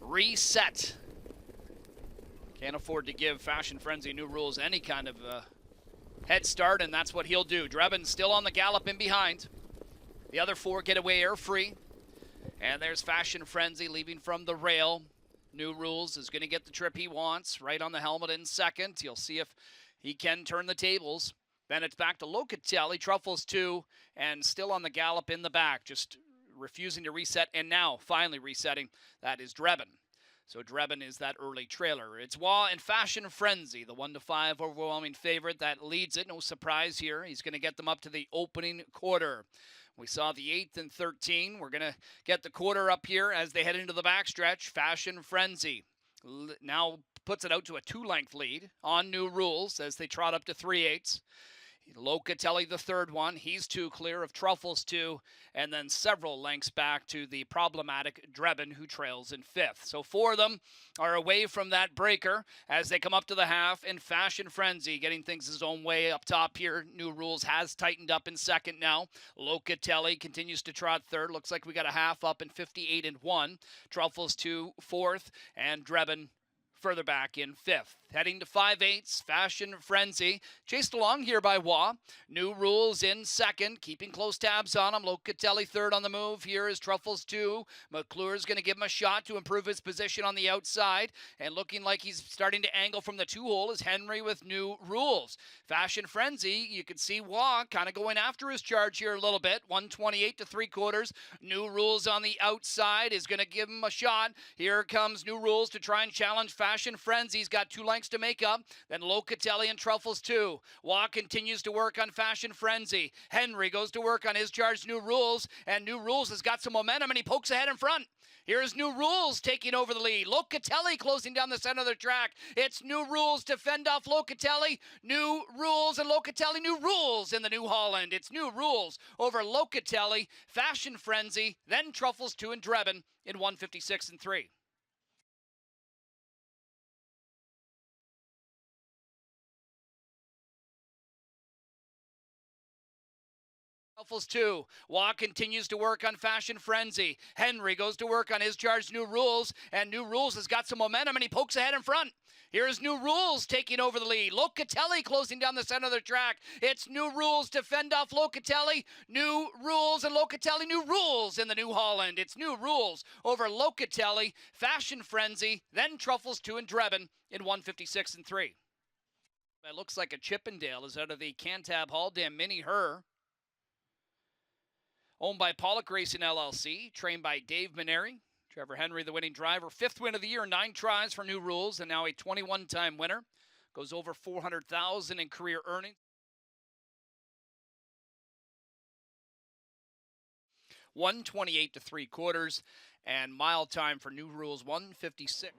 reset. Can't afford to give Fashion Frenzy New Rules any kind of head start, and that's what he'll do. Drebin still on the gallop in behind. The other four get away air free. And there's Fashion Frenzy leaving from the rail. New Rules is going to get the trip he wants, right on the helmet in second. You'll see if he can turn the tables. Then it's back to Locatelli, Truffles 2, and still on the gallop in the back, just refusing to reset, and now finally resetting. That is Drebin. So Drebin is that early trailer. It's Wah and Fashion Frenzy, the 1-5 overwhelming favorite that leads it. No surprise here. He's going to get them up to the opening quarter. We saw the 8th and 13. We're going to get the quarter up here as they head into the backstretch. Fashion Frenzy now puts it out to a 2-length lead on New Rules as they trot up to 3/8. Locatelli, the third one. He's 2 clear of Truffles 2, and then several lengths back to the problematic Drebin, who trails in 5th. So 4 of them are away from that breaker as they come up to the half, and Fashion Frenzy getting things his own way up top here. New Rules has tightened up in second now. Locatelli continues to trot third. Looks like we got a half up in 58 and 1. Truffles 2, 4th, and Drebin further back in 5th. Heading to 5/8, Fashion Frenzy. Chased along here by Wah. New Rules in second, keeping close tabs on him. Locatelli third on the move. Here is Truffles 2. McClure's going to give him a shot to improve his position on the outside. And looking like he's starting to angle from the 2-hole is Henry with New Rules. Fashion Frenzy, you can see Wah kind of going after his charge here a little bit. 128 to 3/4. New Rules on the outside is going to give him a shot. Here comes New Rules to try and challenge Fashion Frenzy. He's got 2 lengths to make up. Then Locatelli and Truffles 2. Wah continues to work on Fashion Frenzy. Henry goes to work on his charge, New Rules, and New Rules has got some momentum, and he pokes ahead in front. Here's New Rules taking over the lead. Locatelli closing down the center of the track. It's New Rules to fend off Locatelli. New Rules and Locatelli. New Rules in the New Holland. It's New Rules over Locatelli, Fashion Frenzy, then Truffles 2 and Drebin in 156 and 3. Truffles 2. Wah continues to work on Fashion Frenzy. Henry goes to work on his charge, New Rules, and New Rules has got some momentum, and he pokes ahead in front. Here's New Rules taking over the lead. Locatelli closing down the center of the track. It's New Rules to fend off Locatelli. New Rules and Locatelli. New Rules in the New Holland. It's New Rules over Locatelli, Fashion Frenzy, then Truffles 2 and Drebin in 156 and 3. That looks like a Chippendale is out of the Cantab Hall-Dam Mini Her. Owned by Pollock Racing LLC, trained by Dave Maneri. Trevor Henry, the winning driver. 5th win of the year, 9 tries for New Rules, and now a 21-time winner. Goes over $400,000 in career earnings. 128 to 3/4, and mile time for New Rules 156.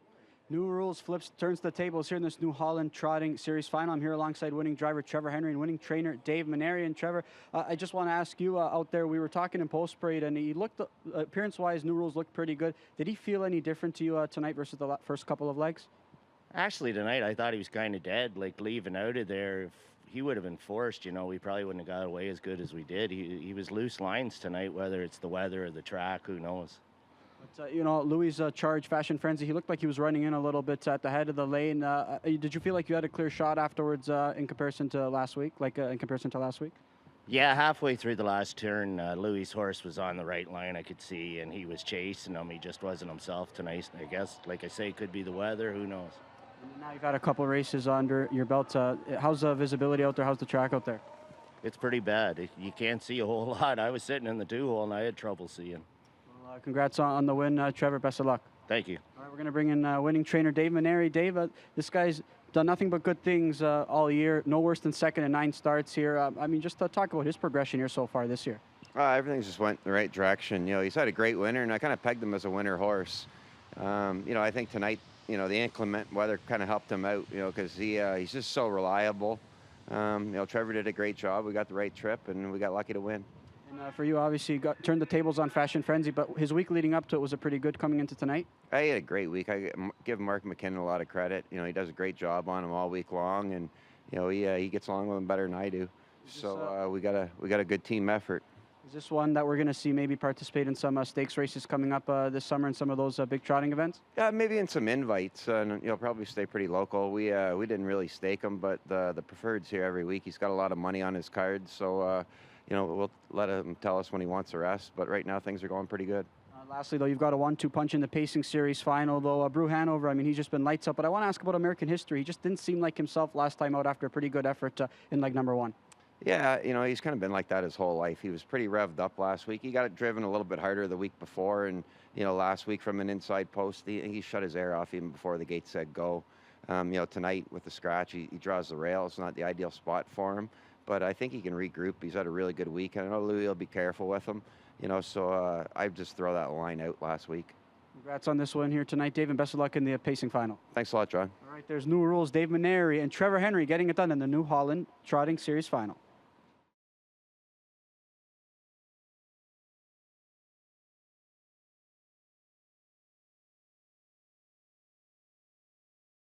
New Rules turns the tables here in this New Holland Trotting Series final. I'm here alongside winning driver Trevor Henry and winning trainer Dave Maneri. And Trevor, I just want to ask you out there, we were talking in post-parade, and he looked, appearance-wise, New Rules looked pretty good. Did he feel any different to you tonight versus the first couple of legs? Actually, tonight I thought he was kind of dead, like leaving out of there. If he would have been forced, you know, we probably wouldn't have got away as good as we did. He was loose lines tonight, whether it's the weather or the track, who knows. But, you know, Louis' charge, Fashion Frenzy, he looked like he was running in a little bit at the head of the lane. Did you feel like you had a clear shot afterwards in comparison to last week? Yeah, halfway through the last turn, Louis' horse was on the right line, I could see, and he was chasing him. He just wasn't himself tonight, I guess. Like I say, could be the weather, who knows. And now you've had a couple races under your belt. How's the visibility out there? How's the track out there? It's pretty bad. You can't see a whole lot. I was sitting in the 2-hole, and I had trouble seeing. Congrats on the win, Trevor. Best of luck. Thank you. All right, we're going to bring in winning trainer Dave Maneri. Dave, this guy's done nothing but good things all year. No worse than second in 9 starts here. I mean, just talk about his progression here so far this year. Everything's just went the right direction. You know, he's had a great winter, and I kind of pegged him as a winner horse. You know, I think tonight, you know, the inclement weather kind of helped him out, you know, because he's just so reliable. You know, Trevor did a great job. We got the right trip, and we got lucky to win. And for you, obviously, you turned the tables on Fashion Frenzy, but his week leading up to it was a pretty good coming into tonight. He had a great week. I give Mark McKinnon a lot of credit. You know, he does a great job on him all week long, and you know, he gets along with him better than I do. So we got a good team effort. Is this one that we're going to see maybe participate in some stakes races coming up this summer and some of those big trotting events? Yeah, maybe in some invites, and you'll probably stay pretty local. We didn't really stake him, but the preferred's here every week. He's got a lot of money on his cards, so we'll let him tell us when he wants a rest. But right now things are going pretty good. Lastly, though, you've got a 1-2 punch in the Pacing Series final, though. Brew Hanover, I mean, he's just been lights up. But I want to ask about American history. He just didn't seem like himself last time out after a pretty good effort in leg number 1. Yeah, he's kind of been like that his whole life. He was pretty revved up last week. He got it driven a little bit harder the week before, and last week from an inside post, he shut his air off even before the gate said go. Tonight with the scratch, he draws the rail. It's not the ideal spot for him, but I think he can regroup. He's had a really good week, and I know Louis will be careful with him. So I just throw that line out last week. Congrats on this one here tonight, Dave, and best of luck in the pacing final. Thanks a lot, John. All right, there's new rules. Dave Maneri and Trevor Henry getting it done in the New Holland Trotting Series final.